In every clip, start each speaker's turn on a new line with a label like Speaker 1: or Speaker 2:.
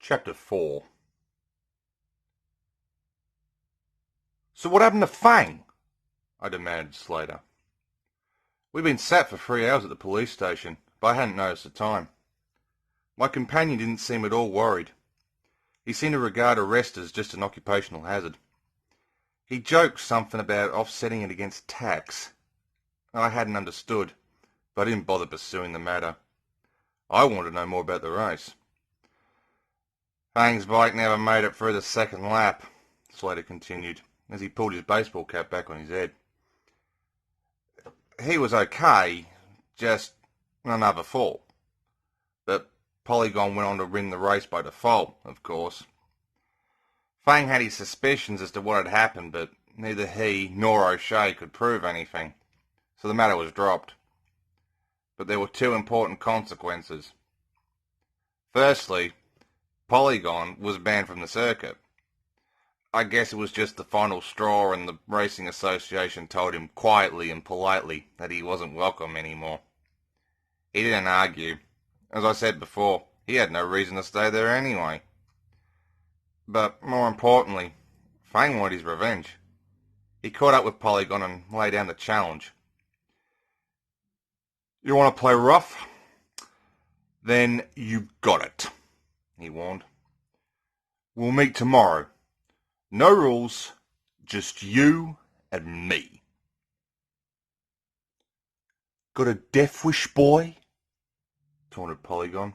Speaker 1: Chapter 4. So what happened to Fang? I demanded Slater. We'd been sat for 3 hours at the police station, but I hadn't noticed the time. My companion didn't seem at all worried. He seemed to regard arrest as just an occupational hazard. He joked something about offsetting it against tax. I hadn't understood, but I didn't bother pursuing the matter. I wanted to know more about the race. Fang's bike never made it through the second lap, Slater continued, as he pulled his baseball cap back on his head. He was okay, just another fall. But Polygon went on to win the race by default, of course. Fang had his suspicions as to what had happened, but neither he nor O'Shea could prove anything, so the matter was dropped. But there were two important consequences. Firstly, Polygon was banned from the circuit. I guess it was just the final straw, and the Racing Association told him quietly and politely that he wasn't welcome anymore. He didn't argue. As I said before, he had no reason to stay there anyway. But more importantly, Fang wanted his revenge. He caught up with Polygon and laid down the challenge. You want to play rough? Then you got it, he warned. We'll meet tomorrow. No rules, just you and me. Got a death wish, boy? Taunted Polygon.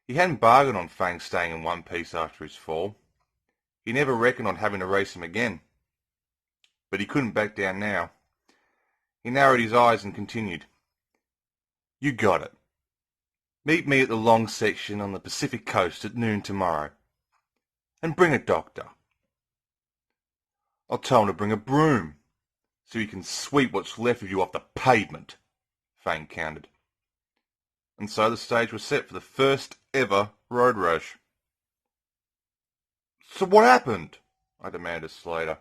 Speaker 1: He hadn't bargained on Fang staying in one piece after his fall. He never reckoned on having to race him again. But he couldn't back down now. He narrowed his eyes and continued. You got it. Meet me at the long section on the Pacific coast at noon tomorrow. And bring a doctor. I'll tell him to bring a broom, so he can sweep what's left of you off the pavement, Fang countered. And so the stage was set for the first ever road rash. So what happened? I demanded Slater.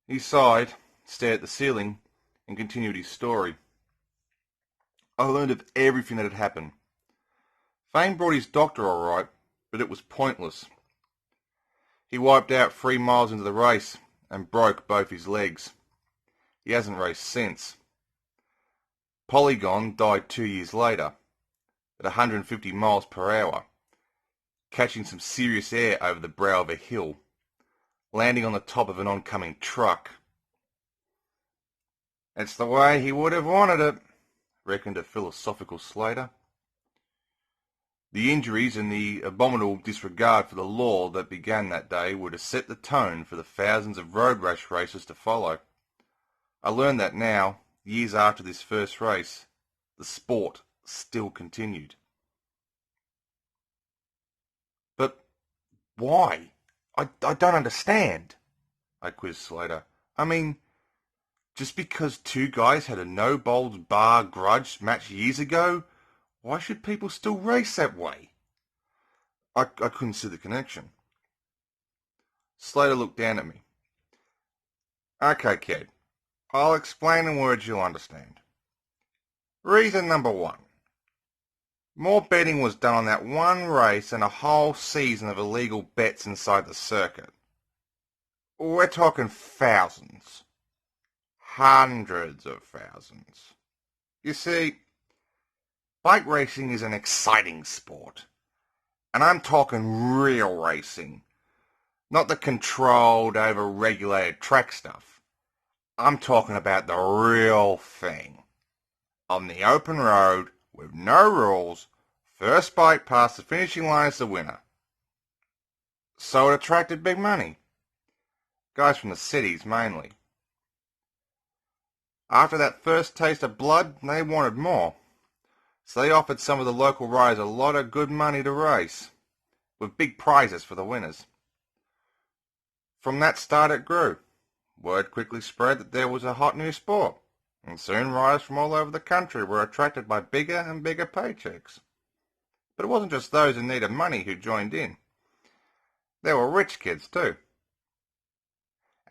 Speaker 1: He sighed, stared at the ceiling, and continued his story. I learned of everything that had happened. Fang brought his doctor all right, but it was pointless. He wiped out 3 miles into the race and broke both his legs. He hasn't raced since. Polygon died 2 years later, at 150 miles per hour, catching some serious air over the brow of a hill, landing on the top of an oncoming truck. It's the way he would have wanted it, reckoned a philosophical Slater. The injuries and the abominable disregard for the law that began that day were to set the tone for the thousands of road rash races to follow. I learned that now, years after this first race, the sport still continued. But why? I don't understand, I quizzed Slater. I mean, just because 2 guys had a no-bolds-bar grudge match years ago, why should people still race that way? I couldn't see the connection. Slater looked down at me. Okay, kid. I'll explain in words you'll understand. Reason number 1. More betting was done on that one race than a whole season of illegal bets inside the circuit. We're talking thousands. Hundreds of thousands. You see, bike racing is an exciting sport. And I'm talking real racing. Not the controlled, over-regulated track stuff. I'm talking about the real thing. On the open road, with no rules, first bike past the finishing line is the winner. So it attracted big money. Guys from the cities, mainly. After that first taste of blood, they wanted more. So they offered some of the local riders a lot of good money to race, with big prizes for the winners. From that start it grew. Word quickly spread that there was a hot new sport, and soon riders from all over the country were attracted by bigger and bigger paychecks. But it wasn't just those in need of money who joined in. There were rich kids too.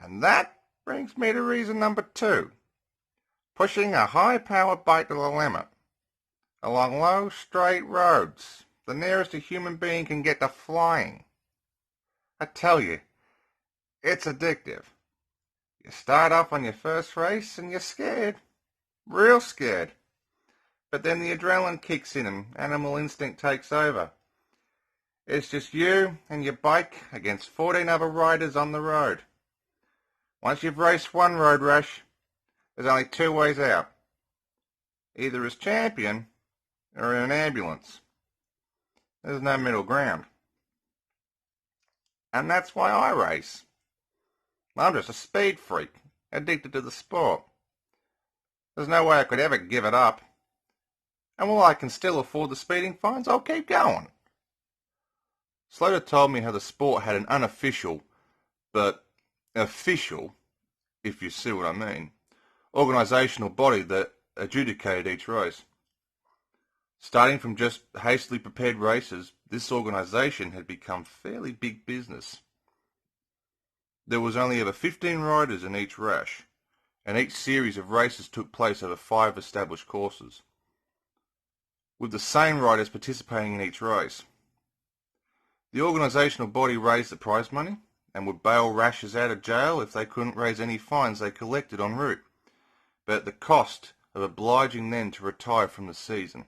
Speaker 1: And that brings me to reason number 2. Pushing a high-powered bike to the limit. Along low, straight roads, the nearest a human being can get to flying. I tell you, it's addictive. You start off on your first race and you're scared. Real scared. But then the adrenaline kicks in and animal instinct takes over. It's just you and your bike against 14 other riders on the road. Once you've raced one road rash, there's only 2 ways out. Either as champion or in an ambulance. There's no middle ground. And that's why I race. I'm just a speed freak, addicted to the sport. There's no way I could ever give it up. And while I can still afford the speeding fines, I'll keep going. Slater told me how the sport had an unofficial, but official, if you see what I mean, organisational body that adjudicated each race. Starting from just hastily prepared races, this organisation had become fairly big business. There was only ever 15 riders in each rash, and each series of races took place over 5 established courses, with the same riders participating in each race. The organisational body raised the prize money and would bail rashers out of jail if they couldn't raise any fines they collected en route, but at the cost of obliging them to retire from the season.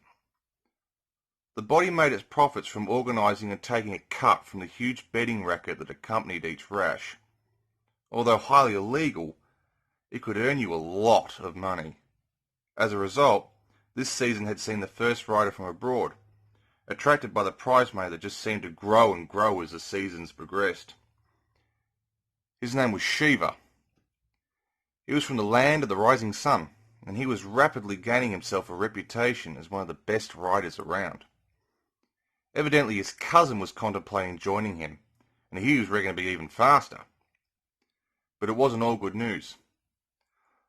Speaker 1: The body made its profits from organising and taking a cut from the huge betting racket that accompanied each rash. Although highly illegal, it could earn you a lot of money. As a result, this season had seen the first rider from abroad, attracted by the prize money that just seemed to grow and grow as the seasons progressed. His name was Shiva. He was from the land of the rising sun, and he was rapidly gaining himself a reputation as one of the best riders around. Evidently his cousin was contemplating joining him, and he was reckoned to be even faster. But it wasn't all good news.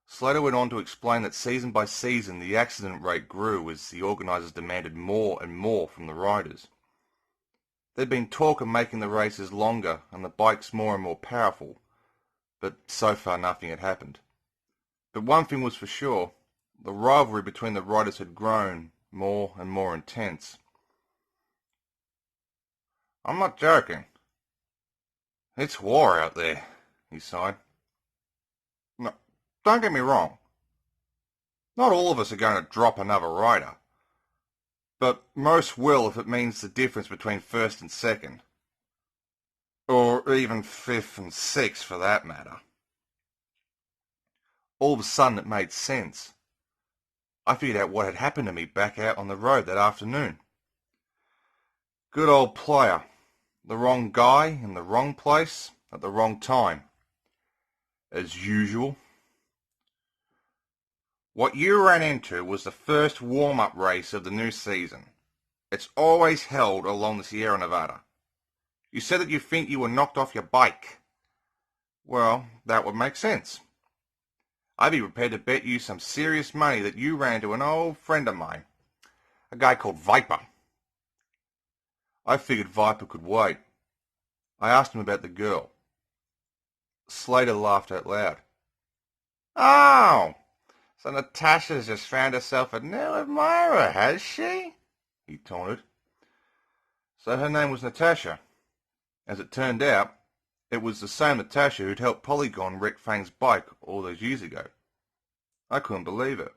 Speaker 1: Slater went on to explain that season by season the accident rate grew as the organisers demanded more and more from the riders. There'd been talk of making the races longer and the bikes more and more powerful, but so far nothing had happened. But one thing was for sure, the rivalry between the riders had grown more and more intense. I'm not joking. It's war out there, he sighed. No, don't get me wrong. Not all of us are going to drop another rider. But most will if it means the difference between first and second. Or even fifth and sixth for that matter. All of a sudden it made sense. I figured out what had happened to me back out on the road that afternoon. Good old player. The wrong guy in the wrong place at the wrong time. As usual. What you ran into was the first warm-up race of the new season. It's always held along the Sierra Nevada. You said that you think you were knocked off your bike. Well, that would make sense. I'd be prepared to bet you some serious money that you ran into an old friend of mine, a guy called Viper. I figured Viper could wait. I asked him about the girl. Slater laughed out loud. Oh, so Natasha's just found herself a new admirer, has she? He taunted. So her name was Natasha. As it turned out, it was the same Natasha who'd helped Polygon wreck Fang's bike all those years ago. I couldn't believe it.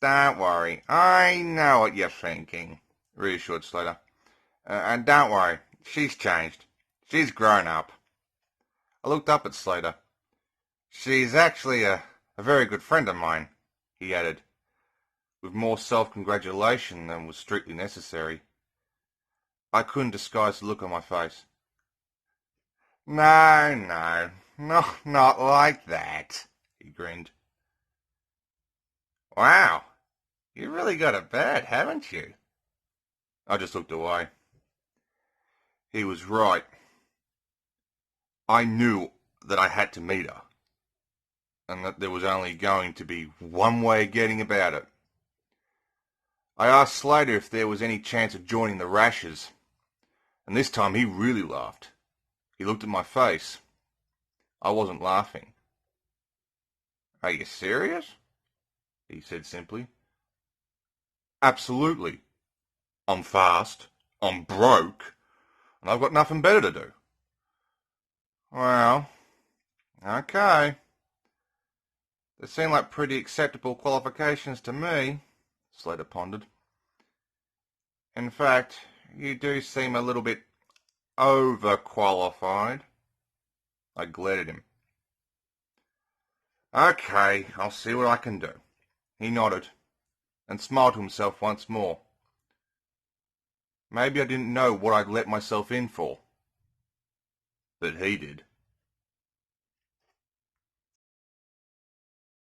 Speaker 1: Don't worry, I know what you're thinking, reassured Slater. And don't worry, she's changed. She's grown up. I looked up at Slater. She's actually a very good friend of mine, he added, with more self-congratulation than was strictly necessary. I couldn't disguise the look on my face. No, not like that, he grinned. Wow, you really got it bad, haven't you? I just looked away. He was right. I knew that I had to meet her, and that there was only going to be one way of getting about it. I asked Slater if there was any chance of joining the Rashes, and this time he really laughed. He looked at my face. I wasn't laughing. "Are you serious?" he said simply. "Absolutely. I'm fast, I'm broke, and I've got nothing better to do." "Well, okay. They seem like pretty acceptable qualifications to me," Slater pondered. "In fact, you do seem a little bit overqualified." I glared at him. "Okay, I'll see what I can do." He nodded and smiled to himself once more. Maybe I didn't know what I'd let myself in for, but he did.